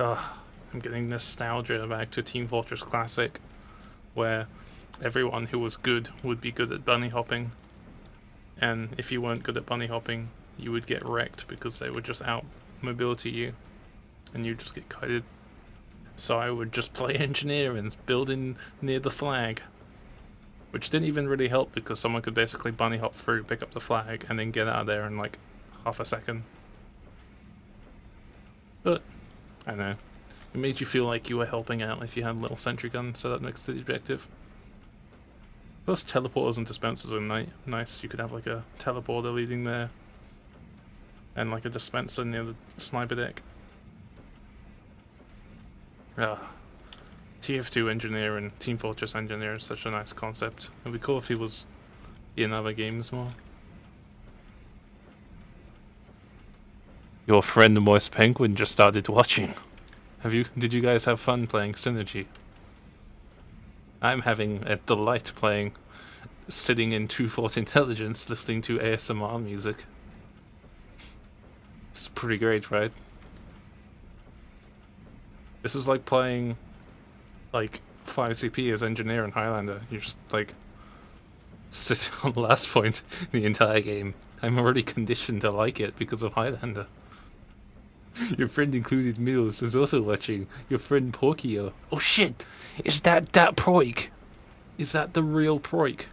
I'm getting nostalgia back to Team Fortress Classic, where everyone who was good would be good at bunny hopping, and if you weren't good at bunny hopping, you would get wrecked because they would just out mobility you, and you'd just get kited. So I would just play engineer and build in near the flag, which didn't even really help because someone could basically bunny hop through, pick up the flag, and then get out of there in like half a second. But, I don't know, it made you feel like you were helping out if you had a little sentry gun set up next to the objective. Plus, teleporters and dispensers are nice. You could have like a teleporter leading there, and like a dispenser near the sniper deck. TF2 engineer and Team Fortress engineer is such a nice concept. It'd be cool if he was in other games more. Your friend the Moist Penguin just started watching. Did you guys have fun playing Synergy? I'm having a delight playing, sitting in 2Fort Intelligence, listening to ASMR music. It's pretty great, right? This is like playing, like, 5CP as engineer in Highlander. You just, like, sit on the last point the entire game. I'm already conditioned to like it because of Highlander. Your friend included Mills is also watching. Your friend Porkio. Oh shit! Is that Proik? Is that the real Proik?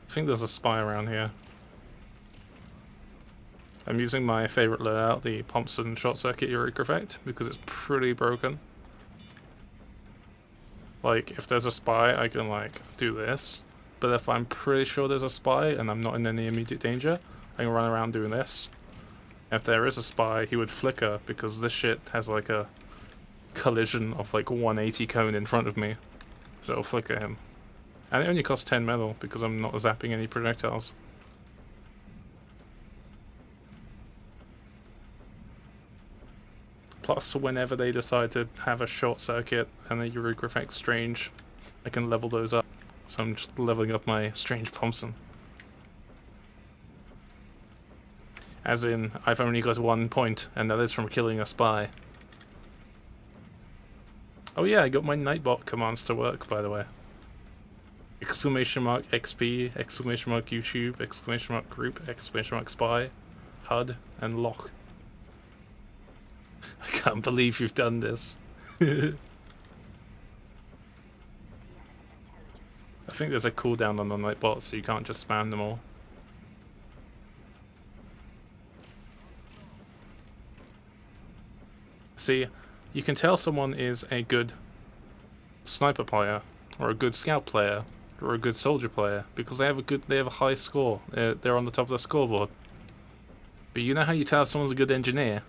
I think there's a spy around here. I'm using my favourite loadout, the Thompson Short Circuit Eureka Effect, because it's pretty broken. Like, if there's a spy, I can, like, do this. But if I'm pretty sure there's a spy and I'm not in any immediate danger, I can run around doing this. If there is a spy, he would flicker because this shit has, like, a collision of, like, 180 cone in front of me. So it'll flicker him. And it only costs 10 metal because I'm not zapping any projectiles. Plus, whenever they decide to have a short circuit and a Eureka Effect Strange, I can level those up. So I'm just leveling up my Strange Thompson. As in, I've only got 1 point, and that is from killing a spy. Oh yeah, I got my Nightbot commands to work, by the way. Exclamation mark XP, exclamation mark YouTube, exclamation mark group, exclamation mark spy, HUD, and lock. I can't believe you've done this. I think there's a cooldown on the Nightbot, so you can't just spam them all. See, you can tell someone is a good sniper player, or a good scout player, or a good soldier player because they have a high score. They're on the top of the scoreboard. But you know how you tell if someone's a good engineer?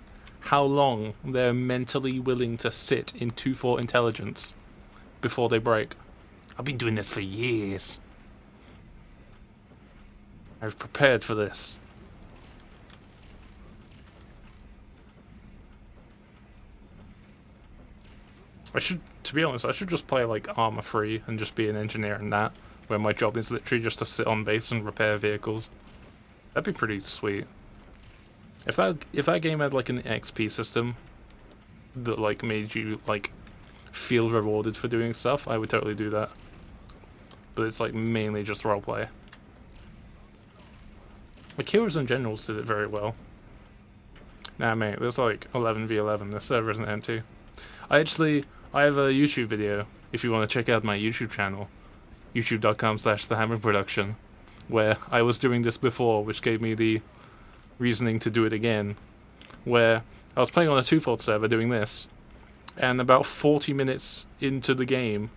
How long they're mentally willing to sit in 2-4 intelligence before they break. I've been doing this for years. I've prepared for this. To be honest, I should just play like armor free and just be an engineer in that, where my job is literally just to sit on base and repair vehicles. That'd be pretty sweet. If that game had like an XP system that like made you like feel rewarded for doing stuff, I would totally do that. But it's like mainly just roleplay. Like Heroes and Generals did it very well. Nah mate, there's like 11v11, the server isn't empty. I have a YouTube video, if you want to check out my YouTube channel, youtube.com/thehammockproduction, where I was doing this before, which gave me the reasoning to do it again, where I was playing on a 2Fort server doing this, and about 40 minutes into the game,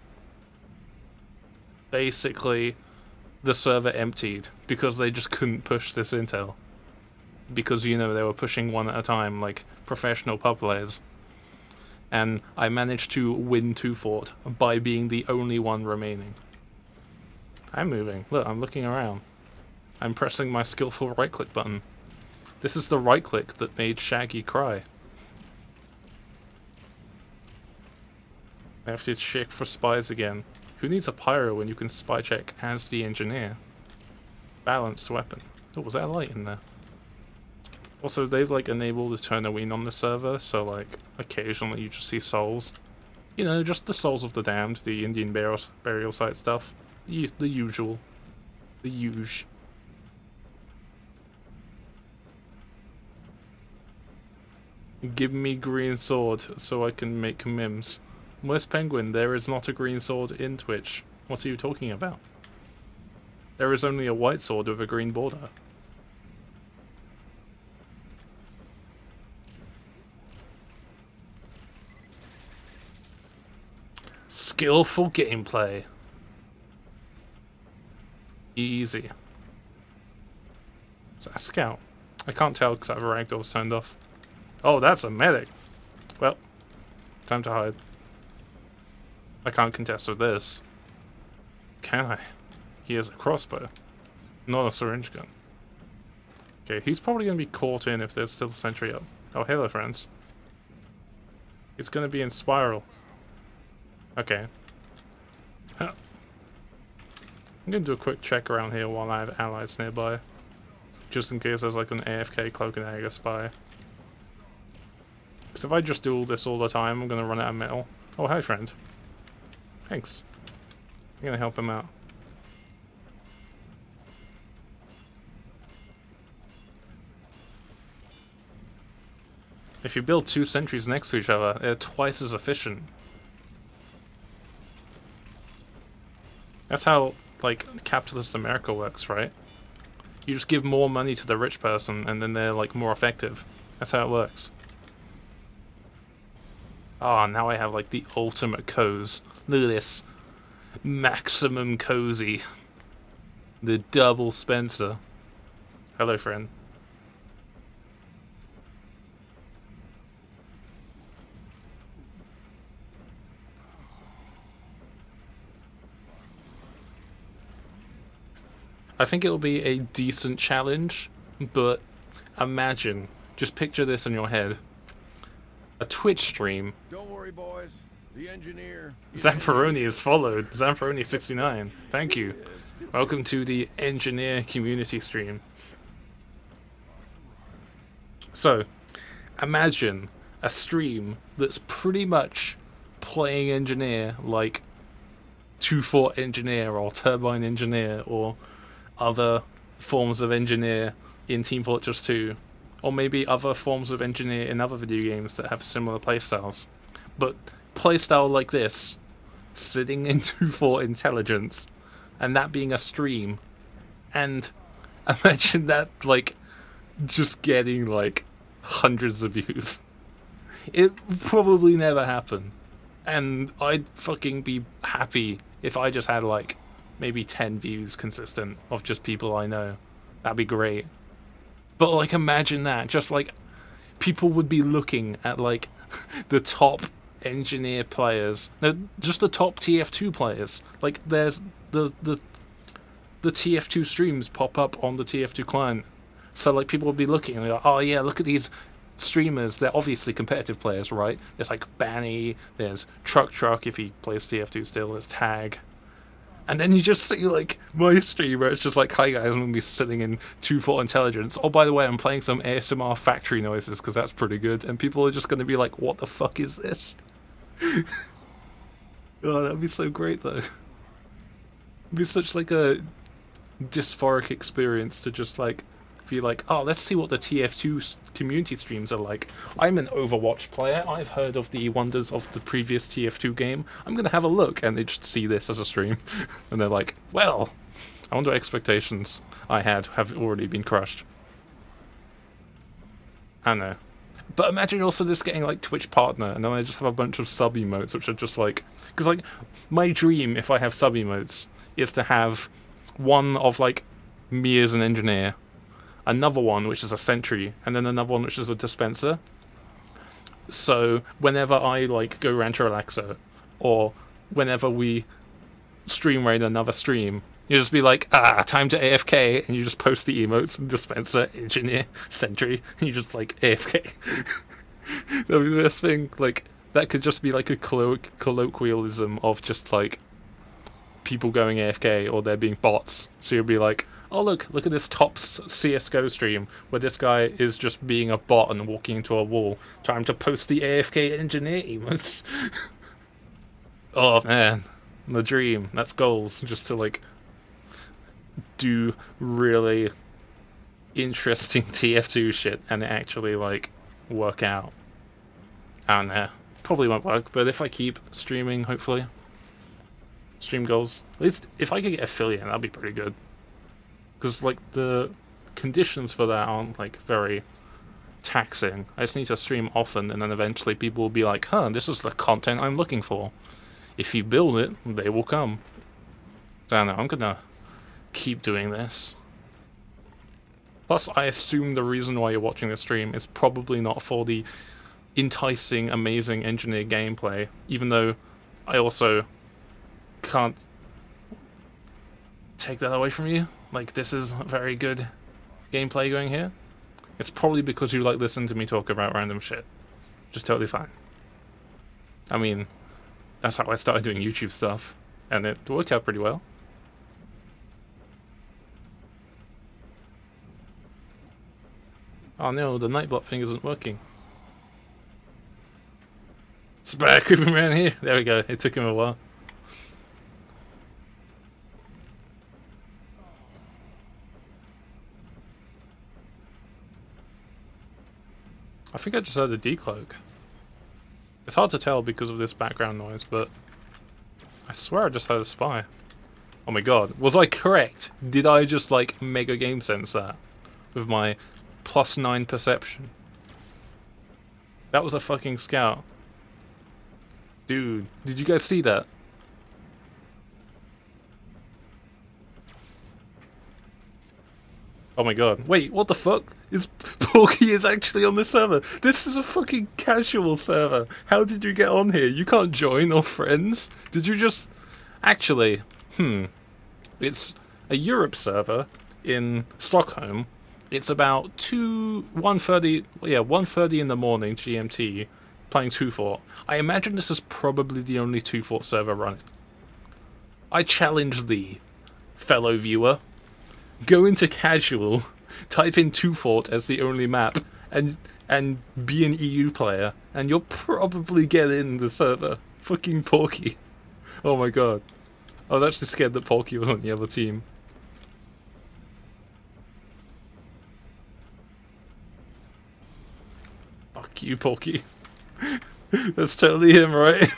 basically the server emptied because they just couldn't push this intel. Because, you know, they were pushing one at a time, like professional pub players. And I managed to win 2Fort by being the only one remaining. I'm moving. Look, I'm looking around. I'm pressing my skillful right-click button. This is the right-click that made Shaggy cry. I have to check for spies again. Who needs a pyro when you can spy check as the engineer? Balanced weapon. Oh, was that a light in there? Also, they've like enabled the Turnoween on the server, so like occasionally you just see souls. You know, just the souls of the damned, the Indian burial site stuff. The usual. The huge. Give me green sword so I can make memes. West Penguin, there is not a green sword in Twitch. What are you talking about? There is only a white sword with a green border. Skillful gameplay. Easy. Is that a scout? I can't tell because I have a ragdoll's turned off. Oh, that's a medic. Well, time to hide. I can't contest with this. Can I? He has a crossbow, not a syringe gun. Okay, he's probably going to be caught in if there's still a sentry up. Oh, hello, friends. It's going to be in spiral. Okay. Huh. I'm going to do a quick check around here while I have allies nearby. Just in case there's like an AFK Cloak and Dagger spy. Because if I just do all this all the time, I'm going to run out of metal. Oh, hi, friend. Thanks. I'm going to help him out. If you build two sentries next to each other, they're twice as efficient. That's how, like, capitalist America works, right? You just give more money to the rich person, and then they're, like, more effective. That's how it works. Ah, now I have, like, the ultimate cozy. Look at this. Maximum cozy. The double Spencer. Hello, friend. I think it'll be a decent challenge, but imagine, just picture this in your head. A Twitch stream. Don't worry, boys. The engineer. Zamperoni is followed. Zamperoni69. Thank you. Welcome to the engineer community stream. So, imagine a stream that's pretty much playing engineer like 2Fort Engineer or Turbine Engineer or other forms of engineer in Team Fortress 2, or maybe other forms of engineer in other video games that have similar playstyles. But playstyle like this, sitting in 2Fort Intelligence, and that being a stream, and imagine that, like, just getting, like, hundreds of views. It probably never happen, and I'd fucking be happy if I just had, like, maybe 10 views consistent of just people I know. That'd be great. But, like, imagine that. Just, like, people would be looking at, like, the top engineer players. No, just the top TF2 players. Like, there's the TF2 streams pop up on the TF2 client. So, like, people would be looking and be like, oh, yeah, look at these streamers. They're obviously competitive players, right? There's, like, Banny. There's Truck if he plays TF2 still. There's Tag. And then you just see, like, my stream where it's just like, hi guys, I'm going to be sitting in 2Fort Intelligence. Oh, by the way, I'm playing some ASMR factory noises because that's pretty good. And people are just going to be like, what the fuck is this? Oh, that'd be so great, though. It'd be such, like, a dysphoric experience to just, like, be like, oh, let's see what the TF2 community streams are like. I'm an Overwatch player. I've heard of the wonders of the previous TF2 game. I'm going to have a look. And they just see this as a stream. And they're like, well, I wonder what expectations I had have already been crushed. I don't know. But imagine also this getting, like, Twitch partner, and then I just have a bunch of sub emotes, which are just, like... Because, like, my dream, if I have sub emotes, is to have one of, like, me as an engineer, another one which is a sentry, and then another one which is a dispenser. So whenever I, like, go Rancho Relaxo, or whenever we stream raid another stream, you just be like, time to AFK, and you just post the emotes, dispenser, engineer, sentry, and you just, like, AFK. That'd be the best thing. Like, that could just be, like, a colloquialism of just, like, people going AFK, or there being bots. So you'd be like, oh look at this top CSGO stream where this guy is just being a bot and walking into a wall. Time to post the AFK engineer emotes. Oh man, the dream. That's goals. Just to like do really interesting TF2 shit and it actually like work out. I don't know. Probably won't work, but if I keep streaming, hopefully. Stream goals. At least if I could get affiliate, that'd be pretty good. Because like the conditions for that aren't like very taxing. I just need to stream often and then eventually people will be like, huh, this is the content I'm looking for. If you build it, they will come. So I don't know, I'm gonna keep doing this. Plus, I assume the reason why you're watching this stream is probably not for the enticing, amazing engineer gameplay, even though I also can't take that away from you. Like, this is very good gameplay going here. It's probably because you like listening to me talk about random shit. Which is totally fine. I mean, that's how I started doing YouTube stuff, and it worked out pretty well. Oh no, the Nightbot thing isn't working. Spare creeping around here. There we go. It took him a while. I think I just heard a decloak. It's hard to tell because of this background noise, but I swear I just heard a spy. Oh my god. Was I correct? Did I just like mega game sense that with my +9 perception? That was a fucking scout. Dude, did you guys see that? Oh my god. Wait, what the fuck? Porky is actually on the server. This is a fucking casual server. How did you get on here? You can't join or friends? Did you just... Actually, it's a Europe server in Stockholm. It's about 1:30 in the morning GMT, playing 2Fort. I imagine this is probably the only 2Fort server running. I challenge thee, fellow viewer. Go into casual, type in 2Fort as the only map, and be an EU player, and you'll probably get in the server. Fucking Porky. Oh my god. I was actually scared that Porky was on the other team. Fuck you, Porky. That's totally him, right?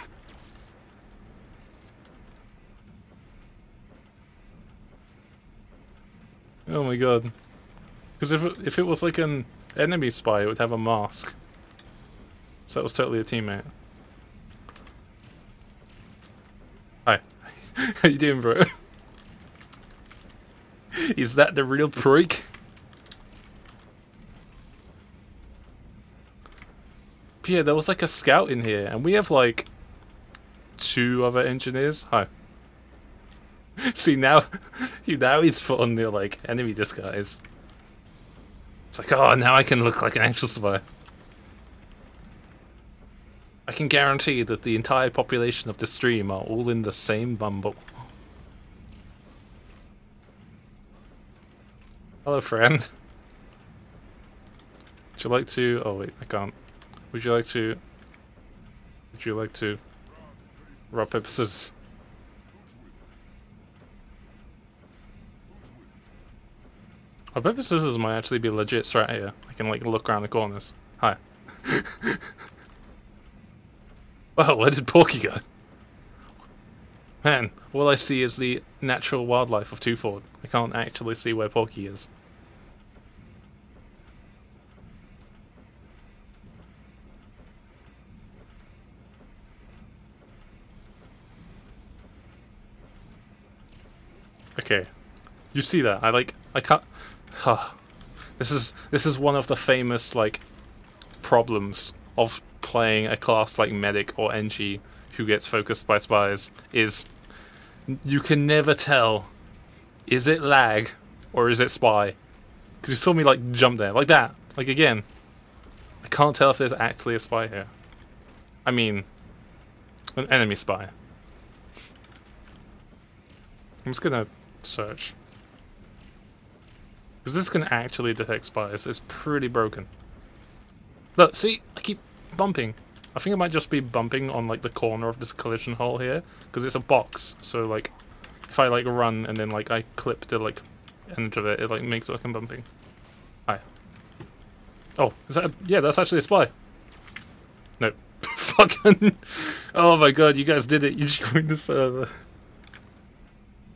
Oh my god. Because if it was like an enemy spy, it would have a mask. So that was totally a teammate. Hi. How you doing, bro? Is that the real prick? Yeah, there was like a scout in here, and we have like 2 other engineers. Hi. See, now he's put on the like enemy disguise. It's like, oh, now I can look like an actual spy. I can guarantee that the entire population of the stream are all in the same bumble. Hello, friend. Would you like to... Oh wait, I can't. Would you like to rock, paper, scissors? Rock, paper, scissors might actually be a legit strat here. I can like look around the corners. Hi. Wow, where did Porky go? Man, all I see is the natural wildlife of 2Fort. I can't actually see where Porky is. Okay, you see that? I can't. This is one of the famous like problems of playing a class like medic or NG who gets focused by spies. Is you can never tell, is it lag or is it spy? Because you saw me like jump there like that. Like again, I can't tell if there's actually a spy here. I mean, an enemy spy. I'm just gonna search. Because this can actually detect spies. It's pretty broken. Look, see? I keep bumping. I think it might just be bumping on like the corner of this collision hole here. Because it's a box. So like, if I like run and then like I clip the like end of it, it like makes it like I'm bumping. Hi. Oh, is that yeah, that's actually a spy. No. Fucking... Oh my god, you guys did it. You joined the server.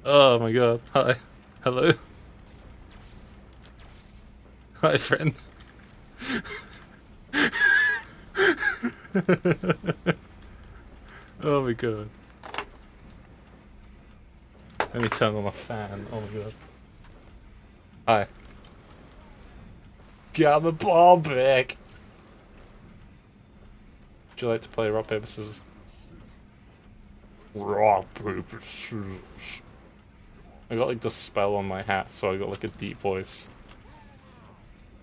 Oh my god. Hi. Hello. Hi, friend. Oh my god. Let me turn on a fan. Oh my god. Hi. Got the ball back. Would you like to play rock, paper, scissors? Rock, paper, scissors. I got like the spell on my hat, so I got like a deep voice.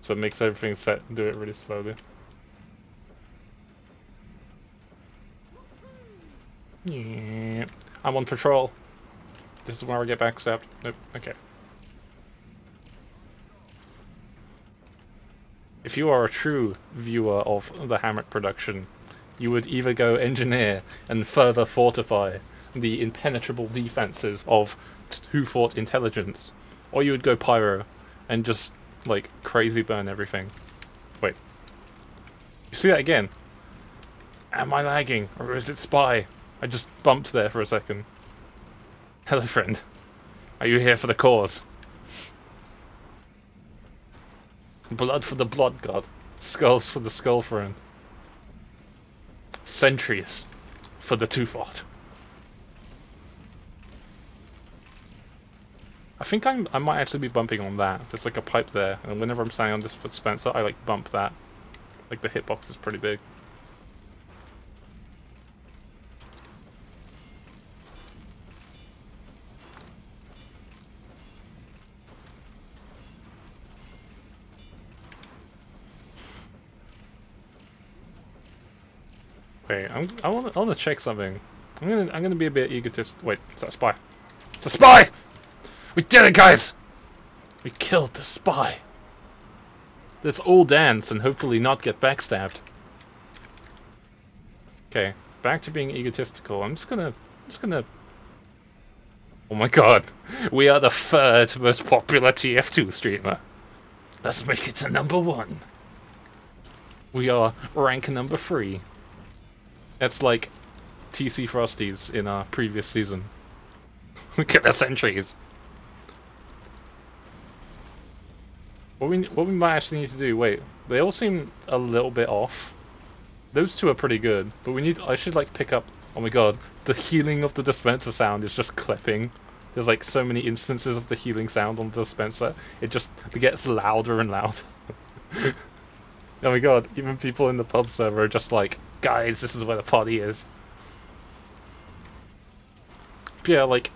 So it makes everything set do it really slowly. Yeah. I'm on patrol. This is where I get backstabbed. Nope, okay. If you are a true viewer of the Hammock production, you would either go engineer and further fortify the impenetrable defenses of 2Fort intelligence, or you would go pyro and just like crazy burn everything. Wait, you see that again? Am I lagging or is it spy? I just bumped there for a second. Hello, friend. Are you here for the cause? Blood for the blood god. Skulls for the skull throne. Centuries for the 2Fort. I think I might actually be bumping on that. There's like a pipe there, and whenever I'm standing on this foot Spencer, I like bump that. Like the hitbox is pretty big. Wait, I want to check something. I'm gonna be a bit egotist. Wait, is that a spy? It's a spy! We did it, guys! We killed the spy. Let's all dance and hopefully not get backstabbed. Okay, back to being egotistical. I'm just gonna. Oh my god, we are the third most popular TF2 streamer. Let's make it to #1. We are rank #3. That's like TC Frosties in our previous season. Look at the sentries. What we might actually need to do, wait, they all seem a little bit off. Those two are pretty good, but I should like pick up, oh my god, the healing of the dispenser sound is just clipping. There's like so many instances of the healing sound on the dispenser, it gets louder and louder. Oh my god, even people in the pub server are just like, guys, this is where the party is. But yeah, like,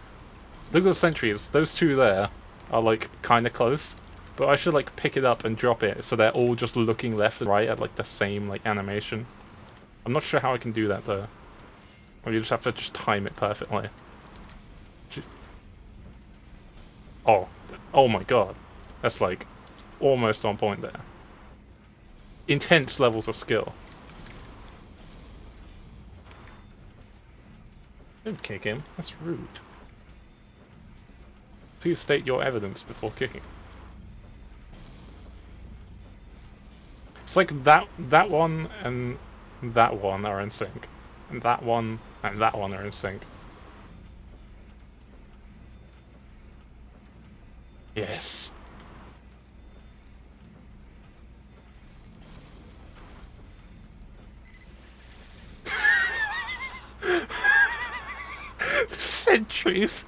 look at the sentries, those two there are like kinda close. But I should like pick it up and drop it so they're all just looking left and right at like the same like animation. I'm not sure how I can do that though. Or you just have to just time it perfectly. Oh my god. That's like almost on point there. Intense levels of skill. Don't kick him, that's rude. Please state your evidence before kicking. It's like that one and that one are in sync. And that one are in sync. Yes. Sentries.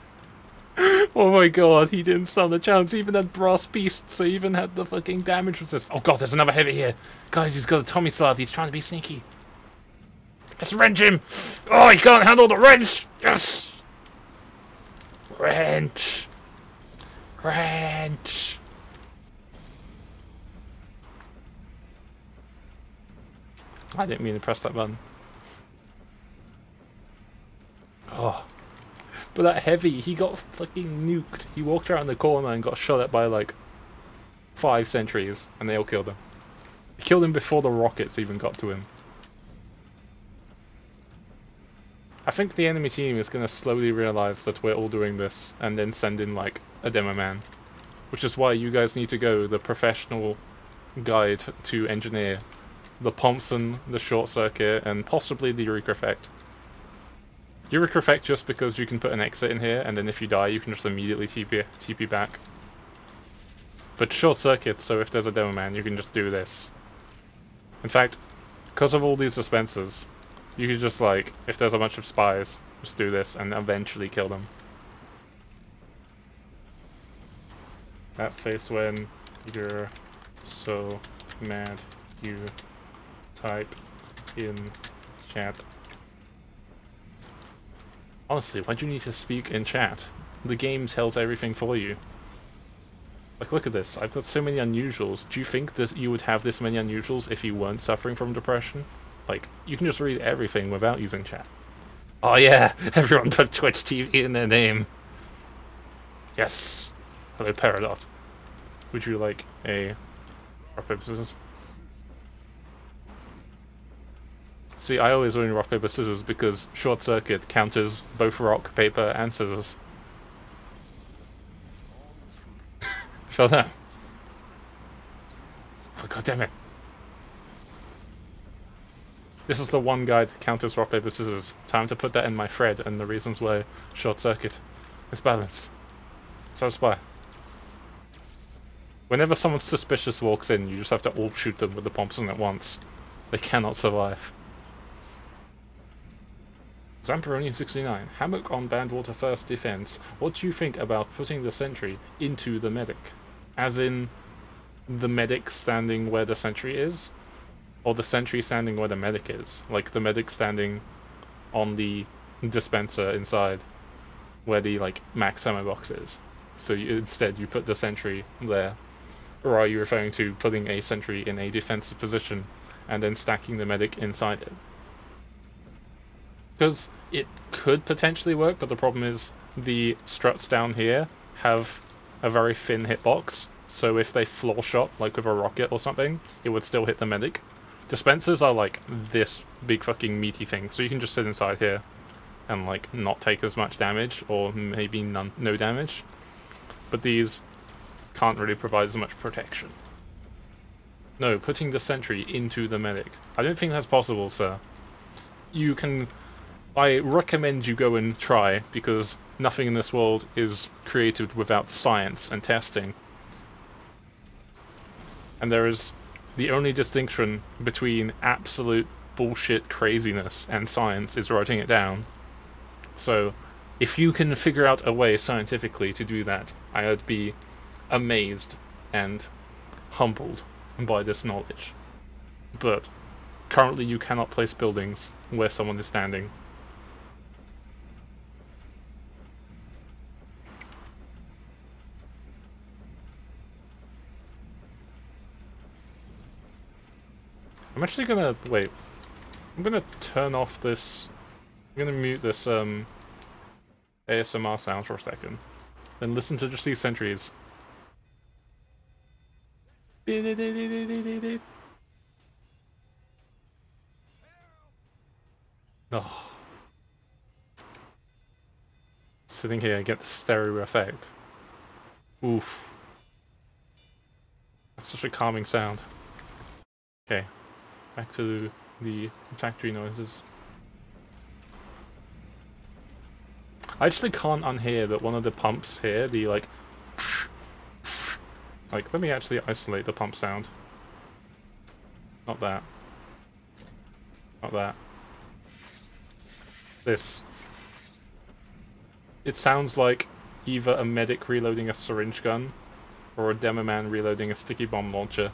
Oh my god, he didn't stand a chance. He even had brass beasts, so he even had the fucking damage resist. Oh god, there's another heavy here. Guys, he's got a Tommy Slav. He's trying to be sneaky. Let's wrench him. Oh, he can't handle the wrench. Yes. Wrench. Wrench. I didn't mean to press that button. Oh. But that heavy, he got fucking nuked. He walked around the corner and got shot at by like 5 sentries, and they all killed him. They killed him before the rockets even got to him. I think the enemy team is going to slowly realize that we're all doing this, and then send in, like, a demo man. Which is why you guys need to go the professional guide to engineer the Thompson, the short circuit, and possibly the Eureka effect. Eureka effect just because you can put an exit in here, and then if you die, you can just immediately TP back. But short circuit, so if there's a demo man, you can just do this. In fact, because of all these dispensers, you can just, like, if there's a bunch of spies, just do this and eventually kill them. That face when you're so mad you type in chat. Honestly, why do you need to speak in chat? The game tells everything for you. Like, look at this. I've got so many unusuals. Do you think that you would have this many unusuals if you weren't suffering from depression? Like, you can just read everything without using chat. Oh yeah! Everyone put Twitch TV in their name. Yes! Hello, Peridot. Would you like a rock, paper, scissors? See, I always win rock, paper, scissors because short circuit counters both rock, paper, and scissors. Fell down. Oh, god damn it. This is the one guide counters rock, paper, scissors. Time to put that in my thread and the reasons why short circuit is balanced. So spy. Whenever someone suspicious walks in, you just have to all shoot them with the Thompson at once. They cannot survive. Zamperoni69. Hammock on Bandwater first defense. What do you think about putting the sentry into the medic? As in, the medic standing where the sentry is? Or the sentry standing where the medic is? Like, the medic standing on the dispenser inside, where the, like, max ammo box is. So instead you put the sentry there. Or are you referring to putting a sentry in a defensive position and then stacking the medic inside it? Because it could potentially work, but the problem is the struts down here have a very thin hitbox, so if they floor shot, like with a rocket or something, it would still hit the medic. Dispensers are like this big fucking meaty thing, so you can just sit inside here and like not take as much damage, or maybe no damage. But these can't really provide as much protection. No, putting the sentry into the medic. I don't think that's possible, sir. You can... I recommend you go and try, because nothing in this world is created without science and testing. And there is the only distinction between absolute bullshit craziness and science is writing it down. So, if you can figure out a way scientifically to do that, I would be amazed and humbled by this knowledge. But currently you cannot place buildings where someone is standing. I'm actually gonna wait. I'm gonna turn off this. I'm gonna mute this ASMR sound for a second, then listen to just these sentries. Oh. Sitting here, get the stereo effect. Oof. That's such a calming sound. Okay, back to the factory noises. I actually can't unhear that one of the pumps here, the like, let me actually isolate the pump sound. Not that. Not that. This. It sounds like either a medic reloading a syringe gun, or a demo man reloading a sticky bomb launcher.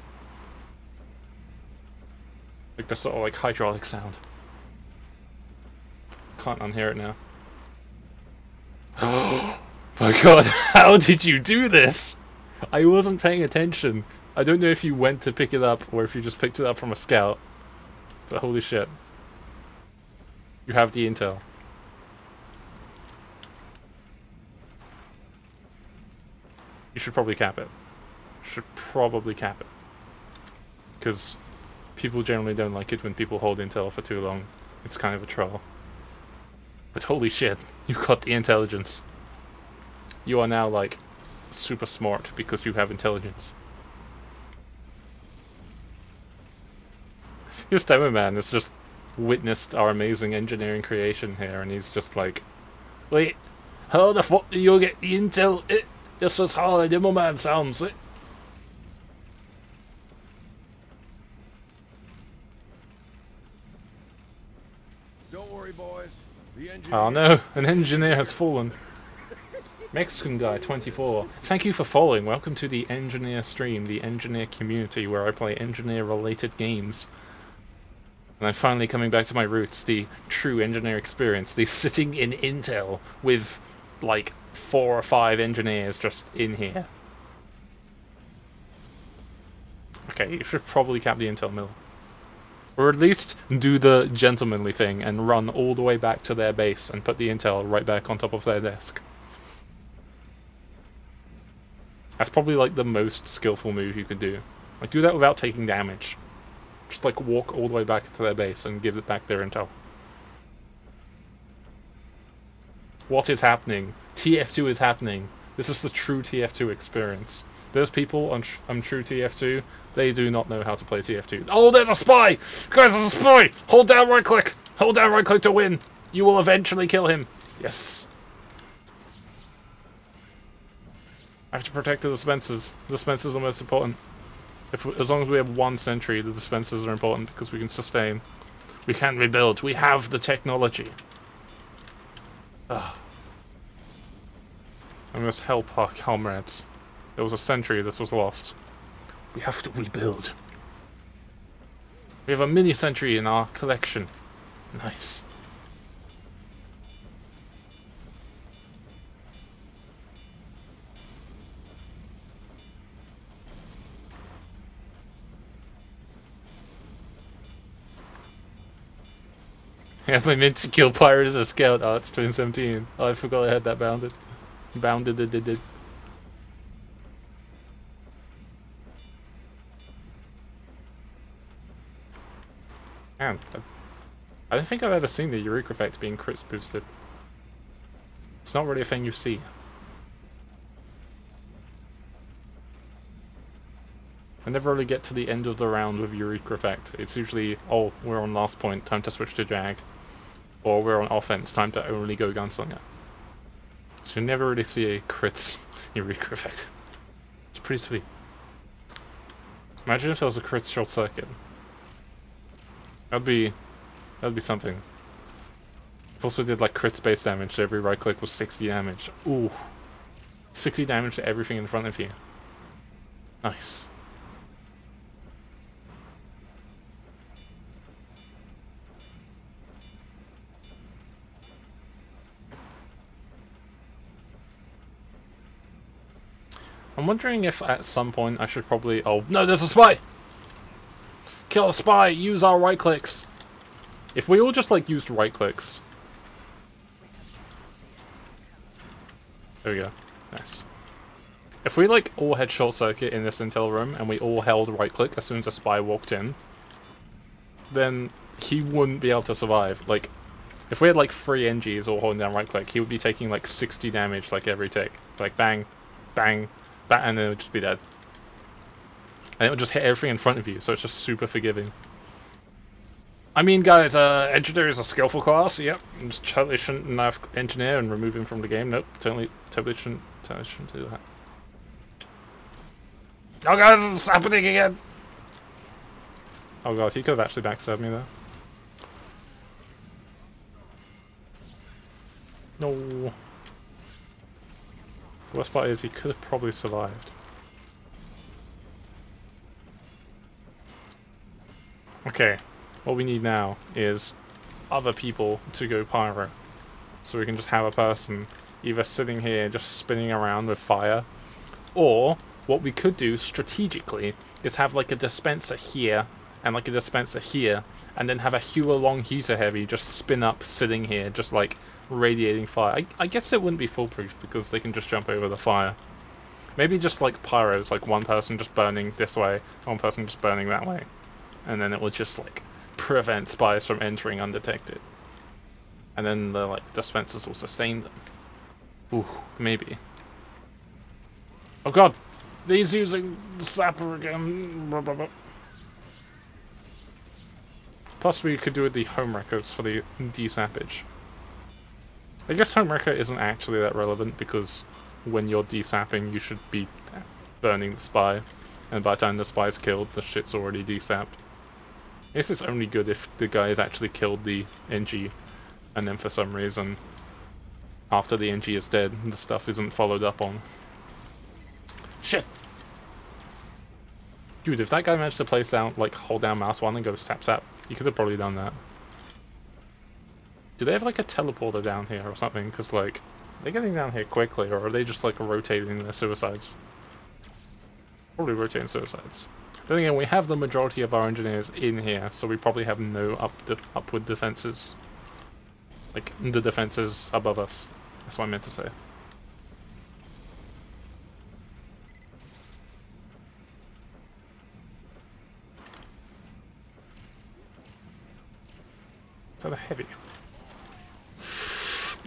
Like the sort of like hydraulic sound. Can't unhear it now. Oh my god, how did you do this? I wasn't paying attention. I don't know if you went to pick it up or if you just picked it up from a scout. But holy shit. You have the intel. You should probably cap it. should probably cap it. Because people generally don't like it when people hold intel for too long. It's kind of a troll. But holy shit, you've got the intelligence. You are now, like, super smart because you have intelligence. This demo man has just witnessed our amazing engineering creation here, and he's just like, wait, how the fuck do you get the intel? This is how a demo man sounds. Don't worry, boys. The engineer... Oh no, an engineer has fallen. Mexican guy 24. Thank you for following. Welcome to the engineer stream, the engineer community where I play engineer related games. And I'm finally coming back to my roots, the true engineer experience, the sitting in Intel with like 4 or 5 engineers just in here. Okay, you should probably cap the Intel mill. Or at least do the gentlemanly thing and run all the way back to their base and put the Intel right back on top of their desk. That's probably like the most skillful move you could do. Like, do that without taking damage. Just like walk all the way back to their base and give it back their intel. What is happening? TF2 is happening. This is the true TF2 experience. There's people on true TF2, they do not know how to play TF2. Oh, there's a spy! Guys, there's a spy! Hold down right click! Hold down right click to win! You will eventually kill him. Yes. I have to protect the dispensers. The dispensers are most important. As long as we have 1 sentry, the dispensers are important because we can sustain. We can rebuild. We have the technology. Ugh. I must help our comrades. There was a sentry that was lost. We have to rebuild. We have a mini sentry in our collection. Nice. Have I meant to kill pirate as a scout? Oh, it's 2017. Oh, I forgot I had that bounded. Did. Man, I don't think I've ever seen the Eureka effect being crits boosted. It's not really a thing you see. I never really get to the end of the round with Eureka effect. It's usually, oh, we're on last point, time to switch to Jag. Or we're on offense, time to only go gunslinger. So you never really see a crits Eureka effect. It's pretty sweet. Imagine if there was a crits short circuit. That'd be something. It also did like crits base damage, so every right click was 60 damage. Ooh. 60 damage to everything in front of you. Nice. I'm wondering if at some point I should probably... Oh, no, there's a spy! Kill a spy! Use our right clicks! If we all just, like, used right clicks... There we go. Nice. If we, like, all had short circuit in this intel room and we all held right click as soon as a spy walked in, then he wouldn't be able to survive. Like, if we had, like, 3 NGs all holding down right click, he would be taking, like, 60 damage, like, every tick. Like, bang, bang, and then it would just be dead. And it would just hit everything in front of you, so it's just super forgiving. I mean, guys, engineer is a skillful class, yep. Just totally shouldn't nerf engineer and remove him from the game. Nope, totally shouldn't do that. Oh, guys, it's happening again! Oh god, he could have actually backstabbed me there. No. The worst part is he could have probably survived. Okay, what we need now is other people to go pyro. So we can just have a person either sitting here just spinning around with fire, or what we could do strategically is have like a dispenser here and like a dispenser here, and then have a Hualong heater heavy just spin up sitting here, just like radiating fire. I guess it wouldn't be foolproof because they can just jump over the fire. Maybe just like pyros, like one person just burning this way, one person just burning that way. And then it will just like prevent spies from entering undetected. And then the like dispensers will sustain them. Ooh, maybe. Oh god! He's using the slapper again. Plus we could do the home wreckers for the desappage. I guess home wrecker isn't actually that relevant because when you're desapping you should be burning the spy. And by the time the spy's killed, the shit's already desapped. I guess it's only good if the guy has actually killed the NG and then for some reason after the NG is dead the stuff isn't followed up on. Shit! Dude, if that guy managed to place down, like, hold down mouse 1 and go sap sap, you could have probably done that. Do they have, like, a teleporter down here or something? Because, like, they're getting down here quickly, or are they just, like, rotating their suicides? Probably rotating suicides. Then again, we have the majority of our engineers in here, so we probably have no upward defenses. Like, the defenses above us. That's what I meant to say. Is that a heavy?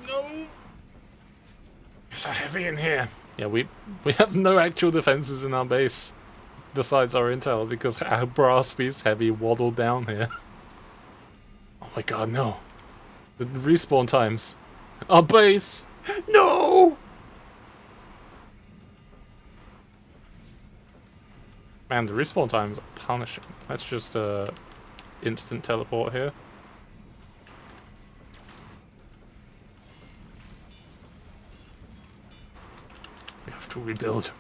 No! There's a heavy in here! Yeah, we have no actual defenses in our base. Besides our intel, because our brass beast heavy waddled down here. Oh my god, no. The respawn times. Our base! No! Man, the respawn times are punishing. Let's just instant teleport here. We have to rebuild.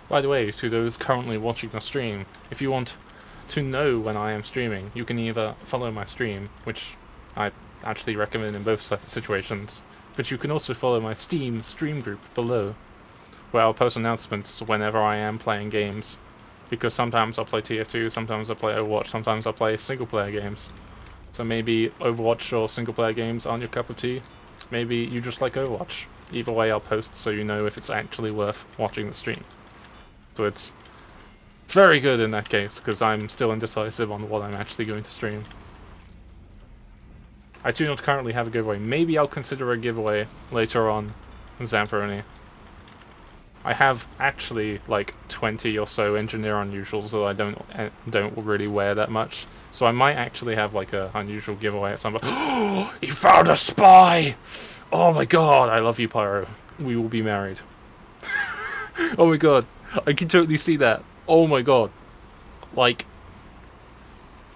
By the way, to those currently watching the stream, if you want to know when I am streaming, you can either follow my stream, which I actually recommend in both situations, but you can also follow my Steam stream group below, where I'll post announcements whenever I am playing games, because sometimes I'll play TF2, sometimes I'll play Overwatch, sometimes I'll play single-player games. So maybe Overwatch or single-player games aren't your cup of tea, maybe you just like Overwatch. Either way I'll post so you know if it's actually worth watching the stream. So it's very good in that case, because I'm still indecisive on what I'm actually going to stream. I do not currently have a giveaway. Maybe I'll consider a giveaway later on in Zamperoni. I have actually like 20 or so engineer unusuals that I don't really wear that much. So I might actually have like a unusual giveaway at some point. Oh, he found a spy! Oh my god, I love you, Pyro. We will be married. Oh my god. I can totally see that. Oh my god. Like,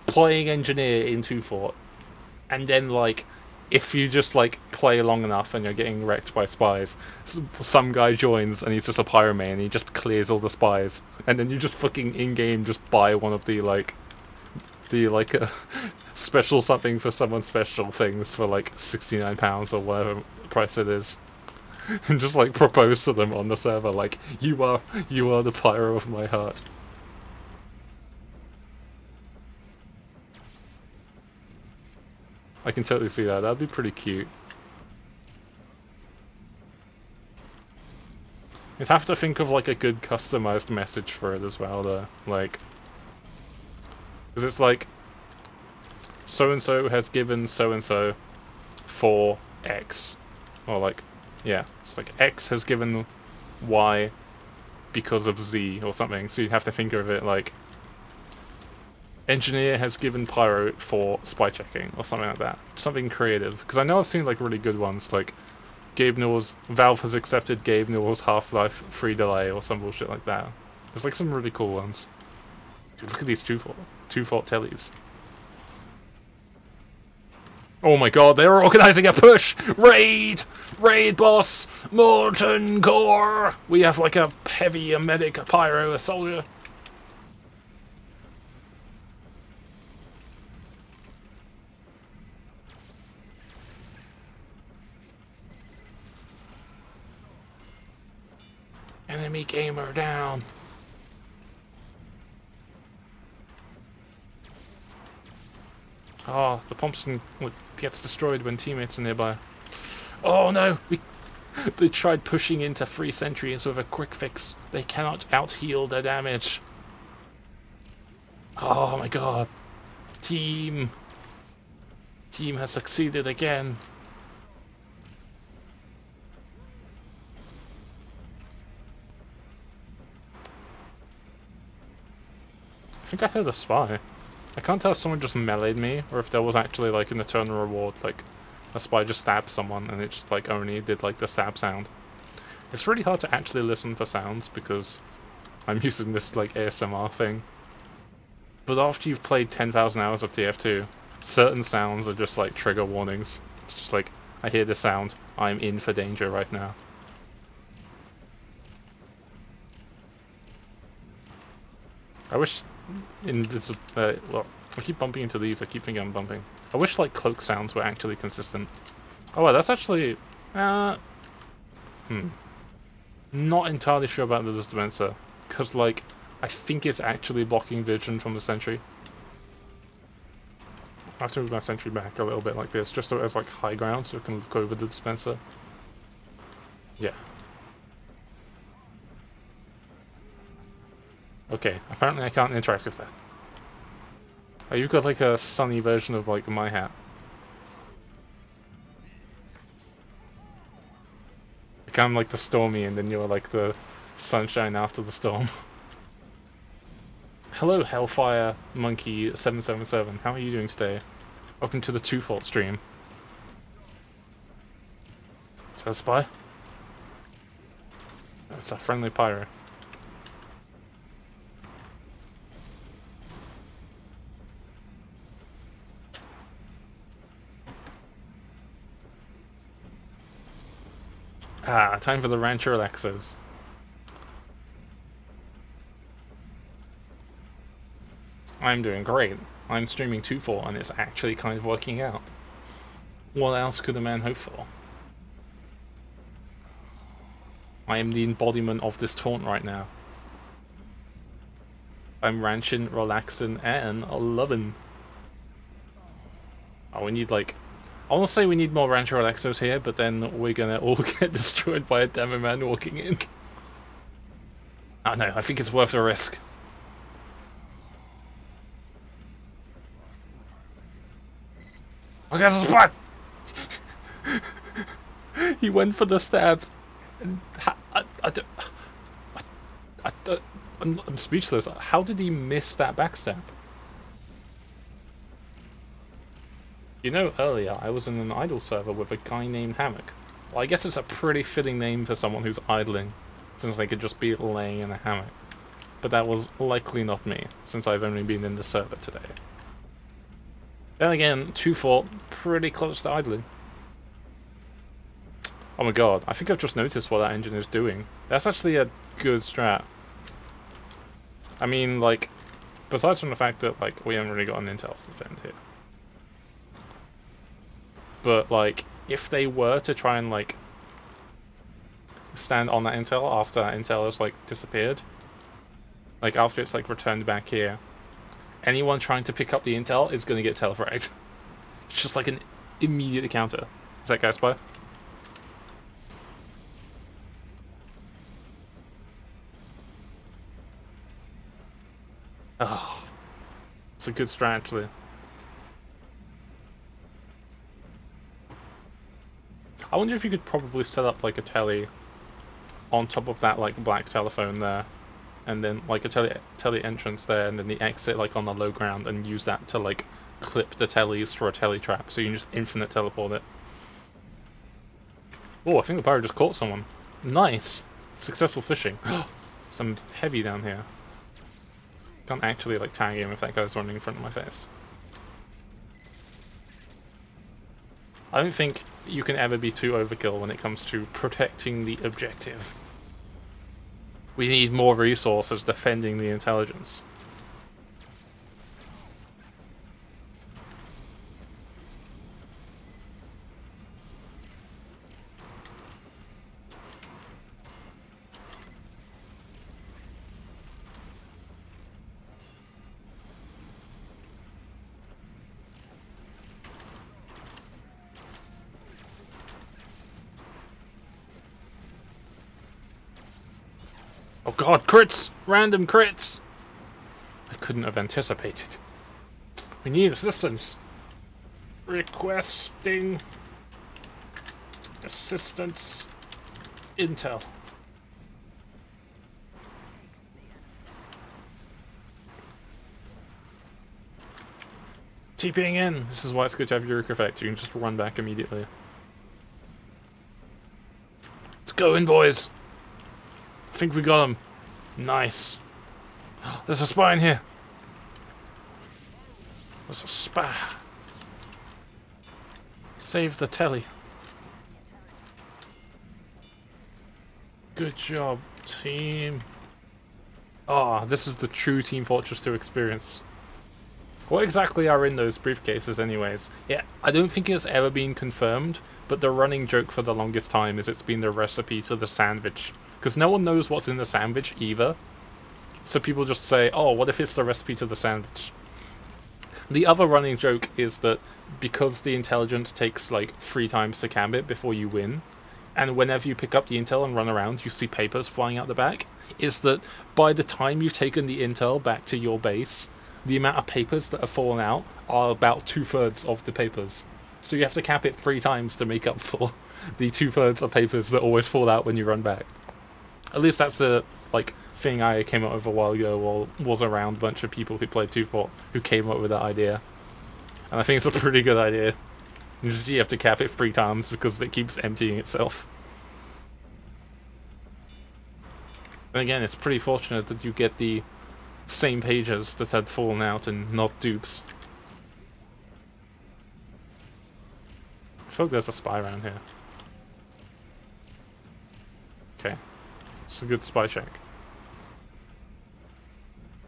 playing engineer in 2Fort, and then like, if you just like play long enough and you're getting wrecked by spies, some guy joins and he's just a pyromane and he just clears all the spies, and then you just fucking in-game just buy one of the special something for someone special things for like £69 or whatever price it is. And just like propose to them on the server, like, you are the pyro of my heart. I can totally see that. That'd be pretty cute. You'd have to think of like a good customized message for it as well, though. Like, because it's like, so and so has given so and so for X, or like. Yeah, it's like X has given Y because of Z or something, so you'd have to think of it like Engineer has given Pyro for spy checking or something like that. Something creative, because I know I've seen like really good ones, like Valve has accepted Gabe Newell's Half-Life free delay or some bullshit like that. There's like some really cool ones. Dude, look at these 2Fort tellies. Oh my god, they're organizing a push! Raid! Raid boss! Molten core! We have like a heavy, a medic, a pyro, a soldier. Enemy gamer down. Oh, the Thompson gets destroyed when teammates are nearby. Oh no! They tried pushing into 3 sentries with a quick fix. They cannot out-heal their damage. Oh my god. Team has succeeded again. I think I heard a spy. I can't tell if someone just meleeed me or if there was actually like an eternal reward, like a spy just stabbed someone and it just like only did like the stab sound. It's really hard to actually listen for sounds because I'm using this like ASMR thing. But after you've played 10,000 hours of TF2, certain sounds are just like trigger warnings. It's just like, I hear the sound, I'm in for danger right now. I wish well, I keep bumping into these, I keep thinking I'm bumping. I wish like cloak sounds were actually consistent. Oh well, that's actually not entirely sure about the dispenser, because like I think it's actually blocking vision from the sentry. I have to move my sentry back a little bit like this, just so it has like high ground so it can look over the dispenser. Yeah. Okay, apparently I can't interact with that. Oh, you've got like a sunny version of like my hat. Like I'm like the stormy and then you're like the sunshine after the storm. Hello Hellfire Monkey 777, how are you doing today? Welcome to the 2Fort stream. Is that a spy? No, it's a friendly pyro. Ah, time for the Rancher Relaxos. I'm doing great. I'm streaming 2Fort and it's actually kind of working out. What else could a man hope for? I am the embodiment of this taunt right now. I'm ranching, relaxing, and loving. Oh, we need like... I want to say we need more Rancher Relaxos here, but then we're gonna all get destroyed by a demo man walking in. Oh no, I think it's worth the risk. Okay, there's a spot! He went for the stab. And I'm speechless. How did he miss that backstab? You know, earlier I was in an idle server with a guy named Hammock. Well, I guess it's a pretty fitting name for someone who's idling, since they could just be laying in a hammock. But that was likely not me, since I've only been in the server today. Then again, 2Fort, pretty close to idling. Oh my god, I think I've just noticed what that engine is doing. That's actually a good strat. I mean, like, besides from the fact that, like, we haven't really got an intel to defend here. But, like, if they were to try and, like, stand on that intel after that intel has, like, disappeared, like, after it's, like, returned back here, anyone trying to pick up the intel is going to get telefragged. It's just, like, an immediate counter. Is that guy spy? Oh, it's a good strat, actually. I wonder if you could probably set up like a telly on top of that like black telephone there, and then like a telly entrance there, and then the exit like on the low ground, and use that to like clip the tellies for a telly trap, so you can just infinite teleport it. Oh, I think the pirate just caught someone. Nice, successful fishing. Some heavy down here. Can't actually like tag him if that guy's running in front of my face. I don't think you can ever be too overkill when it comes to protecting the objective. We need more resources defending the intelligence. Oh god, crits! Random crits! I couldn't have anticipated. We need assistance. Requesting assistance. Intel. TPing in. This is why it's good to have Eureka Effect. You can just run back immediately. Let's go in, boys. I think we got him. Nice. There's a spy in here. There's a spy. Save the telly. Good job, team. Ah, this is the true Team Fortress 2 experience. What exactly are in those briefcases anyways? Yeah, I don't think it's ever been confirmed, but the running joke for the longest time is it's been the recipe to the sandwich. Because no one knows what's in the sandwich either. So people just say, oh, what if it's the recipe to the sandwich? The other running joke is that because the intelligence takes like 3 times to cam it before you win, and whenever you pick up the intel and run around, you see papers flying out the back, is that by the time you've taken the intel back to your base, the amount of papers that have fallen out are about 2/3 of the papers. So you have to cap it 3 times to make up for the 2/3 of papers that always fall out when you run back. At least that's the like thing I came up with a while ago, or was around a bunch of people who played 2Fort who came up with that idea. And I think it's a pretty good idea. You have to cap it 3 times because it keeps emptying itself. And again, it's pretty fortunate that you get the same pages that had fallen out and not dupes. I feel like there's a spy around here. Okay. It's a good spy check.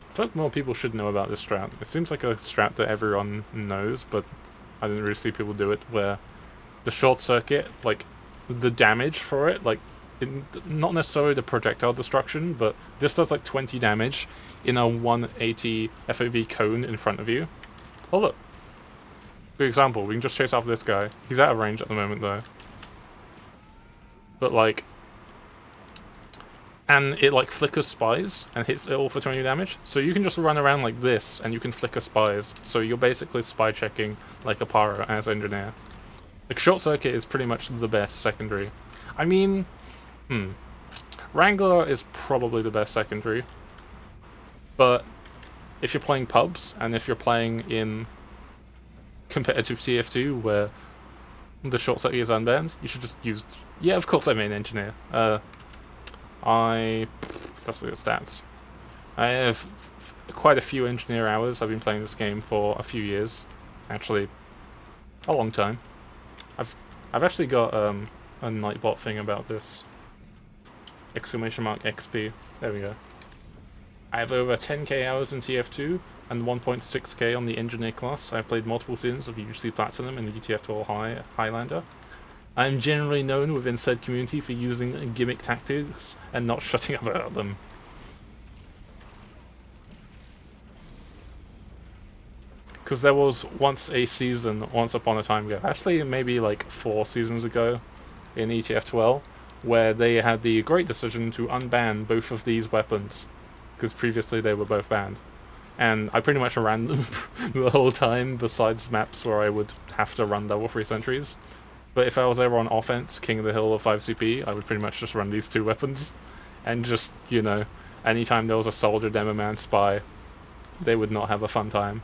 I feel like more people should know about this strat. It seems like a strat that everyone knows, but I didn't really see people do it, where the short circuit, like, the damage for it, like, not necessarily the projectile destruction, but this does like 20 damage in a 180 FOV cone in front of you. Oh look. For example, we can just chase after this guy. He's out of range at the moment though. But like... And it like flickers spies and hits it all for 20 damage. So you can just run around like this and you can flicker spies. So you're basically spy checking like a pyro as engineer. Like short circuit is pretty much the best secondary. I mean... Wrangler is probably the best secondary. But if you're playing pubs, and if you're playing in competitive TF2 where the short circuit is unbanned, you should just use... Yeah, of course I mean engineer. Let's look at stats. I have quite a few engineer hours. I've been playing this game for a few years. Actually, a long time. I've actually got a Nightbot thing about this. Exclamation mark XP. There we go. I have over 10k hours in TF2 and 1.6k on the engineer class. I've played multiple seasons of UC Platinum and the TF2 Highlander. I am generally known within said community for using gimmick tactics and not shutting up about them. Because there was once a season, once upon a time ago, actually maybe like 4 seasons ago in ETF12, where they had the great decision to unban both of these weapons, because previously they were both banned. And I pretty much ran them the whole time, besides maps where I would have to run level 3 sentries. But if I was ever on offense, King of the Hill or 5CP, I would pretty much just run these 2 weapons. And just, you know, anytime there was a soldier, demoman, spy, they would not have a fun time.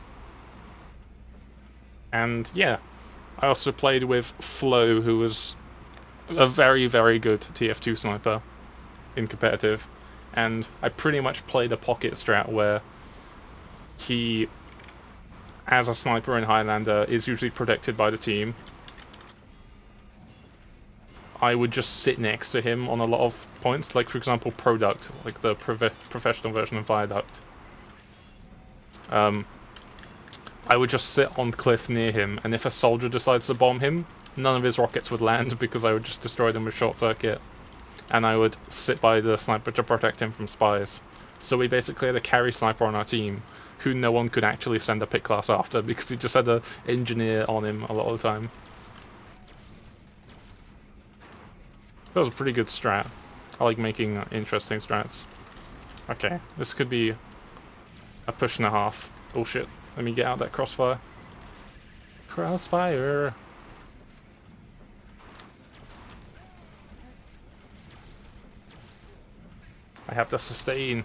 And yeah, I also played with Flo, who was a very, very good TF2 sniper in competitive, and I pretty much played a pocket strat where he, as a sniper in Highlander, is usually protected by the team. I would just sit next to him on a lot of points, like for example Product, like the professional version of Viaduct. I would just sit on the cliff near him, and if a soldier decides to bomb him, none of his rockets would land because I would just destroy them with short circuit. And I would sit by the sniper to protect him from spies. So we basically had a carry sniper on our team, who no one could actually send a pick class after because he just had an engineer on him a lot of the time. So that was a pretty good strat. I like making interesting strats. Okay, this could be a push and a half. Oh shit, let me get out that crossfire. Crossfire! I have to sustain.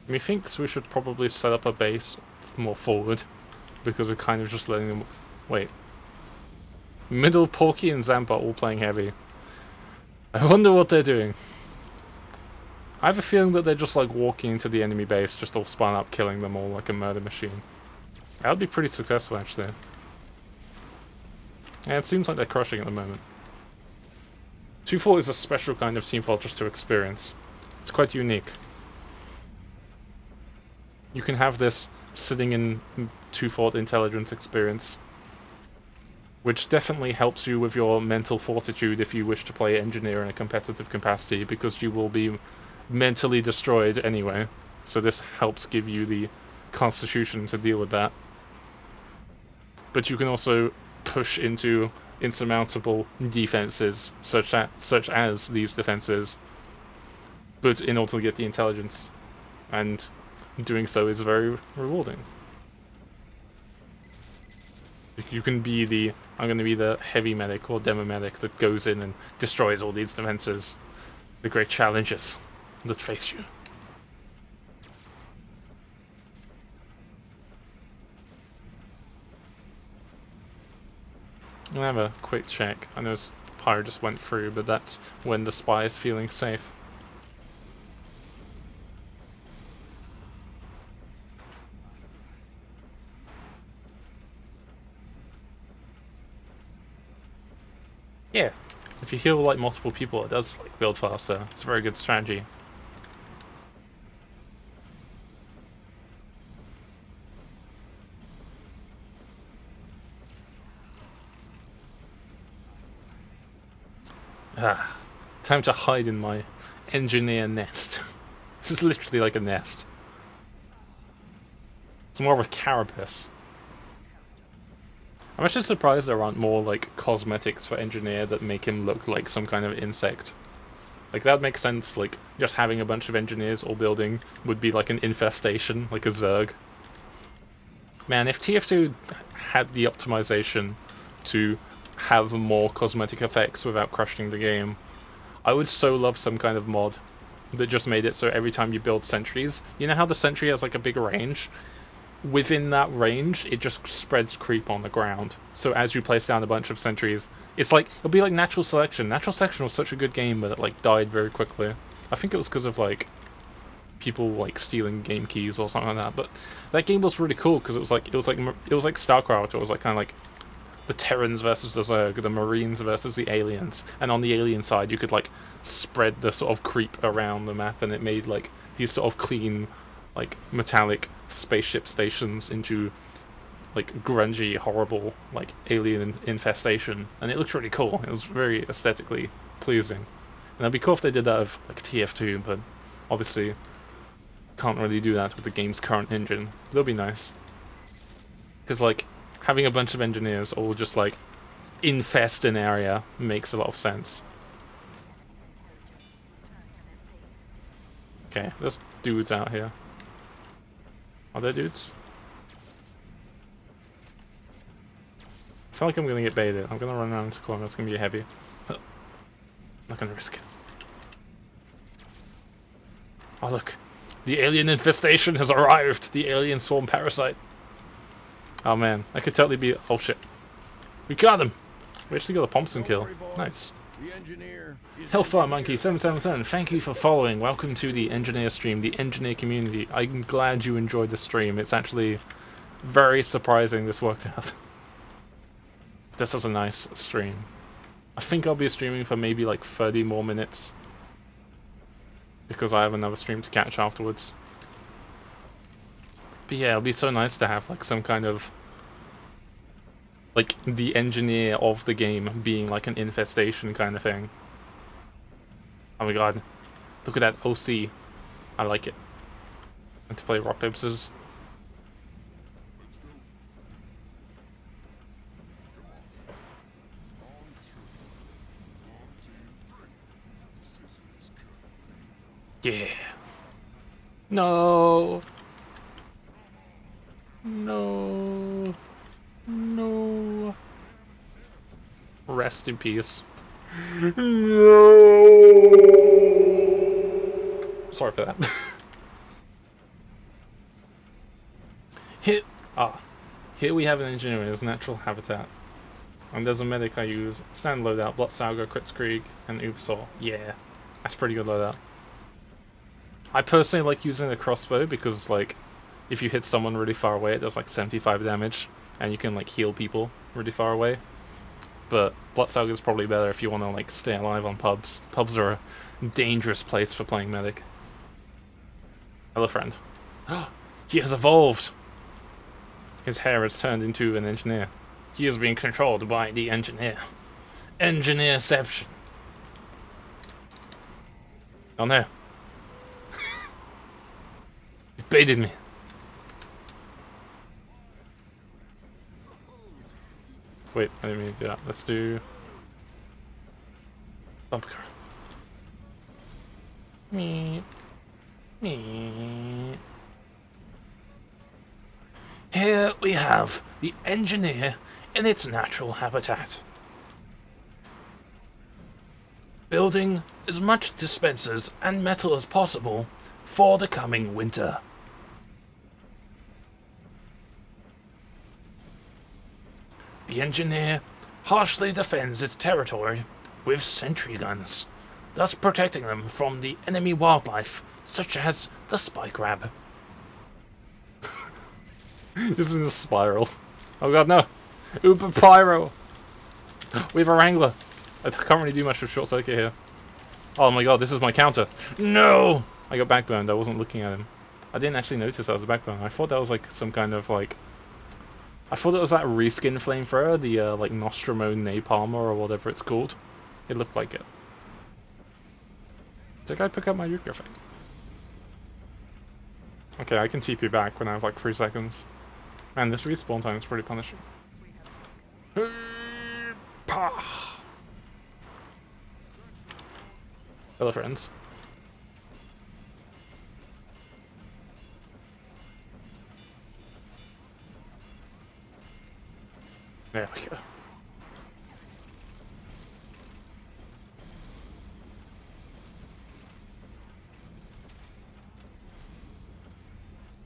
Methinks we should probably set up a base more forward, because we're kind of just letting them... Wait. Middle, Porky and Zamp are all playing heavy. I wonder what they're doing. I have a feeling that they're just like walking into the enemy base, just all spun up, killing them all like a murder machine. That would be pretty successful, actually. Yeah, it seems like they're crushing at the moment. 2Fort is a special kind of Team Fortress to experience. It's quite unique. You can have this sitting in 2Fort intelligence experience, which definitely helps you with your mental fortitude if you wish to play engineer in a competitive capacity, because you will be mentally destroyed anyway. So this helps give you the constitution to deal with that. But you can also push into insurmountable defenses, such as these defenses, but in order to get the intelligence, and doing so is very rewarding. You can be the... I'm going to be the heavy medic or demo medic that goes in and destroys all these defenses. The great challenges that face you. I'll have a quick check. I know Pyre just went through, but that's when the spy is feeling safe. Yeah, if you heal like multiple people, it does like build faster. It's a very good strategy. Time to hide in my engineer nest. This is literally like a nest. It's more of a carapace. I'm actually surprised there aren't more like cosmetics for engineer that make him look like some kind of insect. Like that makes sense, like just having a bunch of engineers all building would be like an infestation, like a Zerg. Man, if TF2 had the optimization to have more cosmetic effects without crushing the game, I would so love some kind of mod that just made it so every time you build sentries, you know how the sentry has like a big range? Within that range, it just spreads creep on the ground. So as you place down a bunch of sentries, it's like, it'll be like Natural Selection. Natural Selection was such a good game, but it like died very quickly. I think it was because of like people like stealing game keys or something like that. But that game was really cool because it was like StarCraft. It was like kind of like the Terrans versus the Zerg, the Marines versus the aliens, and on the alien side you could like spread the sort of creep around the map, and it made like these sort of clean, like metallic spaceship stations into like grungy, horrible, like alien infestation, and it looked really cool. It was very aesthetically pleasing, and it'd be cool if they did that with like TF2, but obviously can't really do that with the game's current engine. That'll be nice, because like having a bunch of engineers all just like infest an area makes a lot of sense. Okay, there's dudes out here. Are there dudes? I feel like I'm gonna get baited. I'm gonna run around into the corner. It's gonna be heavy. Not gonna risk it. Oh look, the alien infestation has arrived. The alien swarm parasite. Oh man, I could totally be. Oh shit, we got him. We actually got a Thompson Don't kill. worry, boys. Nice. The engineer is Hellfire engineer. Monkey 777, thank you for following. Welcome to the engineer stream, the engineer community. I'm glad you enjoyed the stream. It's actually very surprising this worked out. This was a nice stream. I think I'll be streaming for maybe like 30 more minutes, because I have another stream to catch afterwards. But yeah, it'll be so nice to have like some kind of, like, the engineer of the game being like an infestation kind of thing. Oh my god. Look at that OC. I like it. And to play rock, paper, scissors. Yeah. No. No. No. Rest in peace. No. Sorry for that. Here we have an engineer in his natural habitat. And there's a medic I use. Stand loadout, Blot Salgo, Kritzkrieg, and Ubersaw. Yeah. That's pretty good loadout. I personally like using a crossbow because, like, if you hit someone really far away, it does like 75 damage, and you can like heal people really far away. But Bloodsaga is probably better if you want to like stay alive on pubs. Pubs are a dangerous place for playing medic. Hello, friend. He has evolved. His hair has turned into an engineer. He is being controlled by the engineer. Engineerception. Oh no. He baited me. Wait, I didn't mean to do that. Let's do bumper car. Me. Here we have the engineer in its natural habitat. Building as much dispensers and metal as possible for the coming winter. The engineer harshly defends its territory with sentry guns, thus protecting them from the enemy wildlife, such as the spike crab. Just in a spiral. Oh god, no! Uber Pyro! We have a Wrangler! I can't really do much with short circuit here. Oh my god, this is my counter! No! I got backburned, I wasn't looking at him. I didn't actually notice that was a backburn. I thought that was like some kind of like... I thought it was that reskin flamethrower, the like Nostromo Napalmer or whatever it's called. It looked like it. Did I pick up my Yuki effect? Okay, I can TP back when I have like 3 seconds. Man, this respawn time is pretty punishing. Hello, friends. There we go.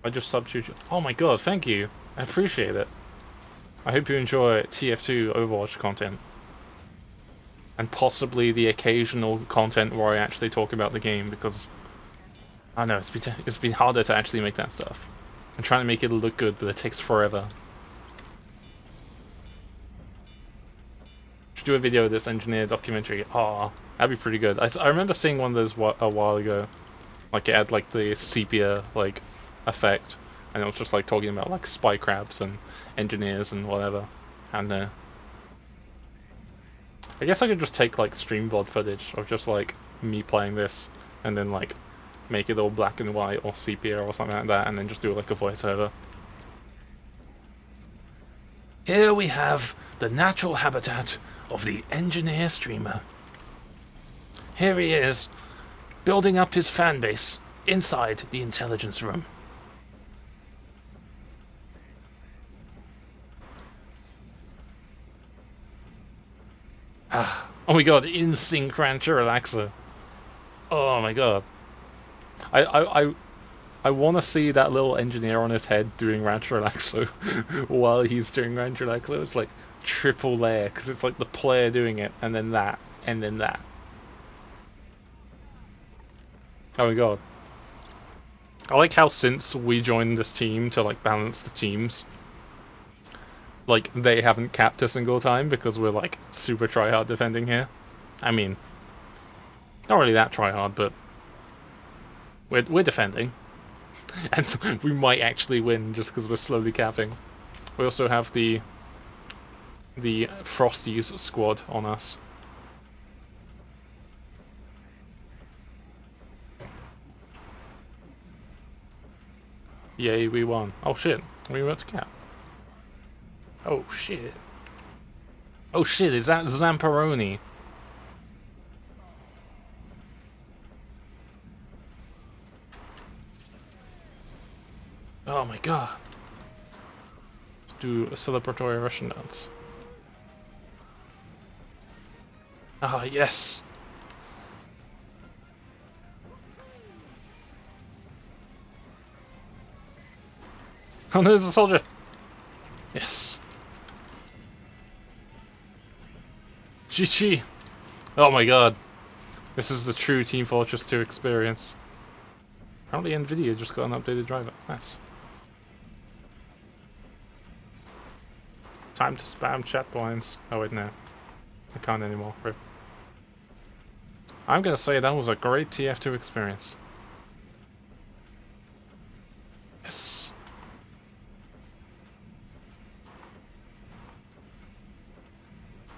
I just subbed you. Oh my god, thank you. I appreciate it. I hope you enjoy TF2 Overwatch content. And possibly the occasional content where I actually talk about the game, because I don't know, it's been harder to actually make that stuff. I'm trying to make it look good, but it takes forever. Should do a video of this engineer documentary. Aw, that'd be pretty good. I remember seeing one of those a while ago. Like it had like the sepia like effect, and it was just like talking about like spy crabs and engineers and whatever. And I guess I could just take like stream VOD footage of just like me playing this, and then like make it all black and white or sepia or something like that, and then just do like a voiceover. Here we have the natural habitat of the engineer streamer. Here he is, building up his fan base inside the intelligence room. Ah, oh my god, in sync Rancher Relaxer. Oh my god. I want to see that little engineer on his head doing ranch relaxo while he's doing ranch relaxo. It's like triple layer, because it's like the player doing it, and then that, and then that. Oh my god. I like how since we joined this team to like balance the teams, like they haven't capped a single time because we're like super tryhard defending here. I mean, not really that tryhard, but we're defending. And we might actually win just because we're slowly capping. We also have the Frosties squad on us. Yay, we won. Oh shit, we went to cap. Oh shit. Oh shit, is that Zamperoni? Oh my god. Let's do a celebratory Russian dance. Ah, yes! Oh no, there's a soldier! Yes! GG! Oh my god. This is the true Team Fortress 2 experience. Apparently Nvidia just got an updated driver. Nice. Time to spam chat blinds. Oh wait, no. I can't anymore. Rip. I'm gonna say that was a great TF2 experience. Yes.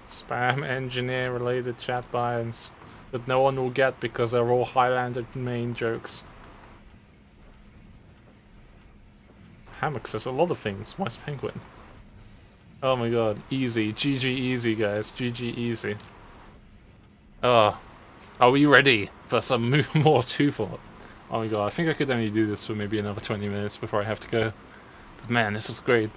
Spam engineer related chat blinds that no one will get because they're all Highlander main jokes. Hammock says a lot of things. Why's Penguin? Oh my god, easy. GG easy, guys. GG easy. Oh. Are we ready for some more 2Fort? Oh my god, I think I could only do this for maybe another 20 minutes before I have to go. But man, this is great.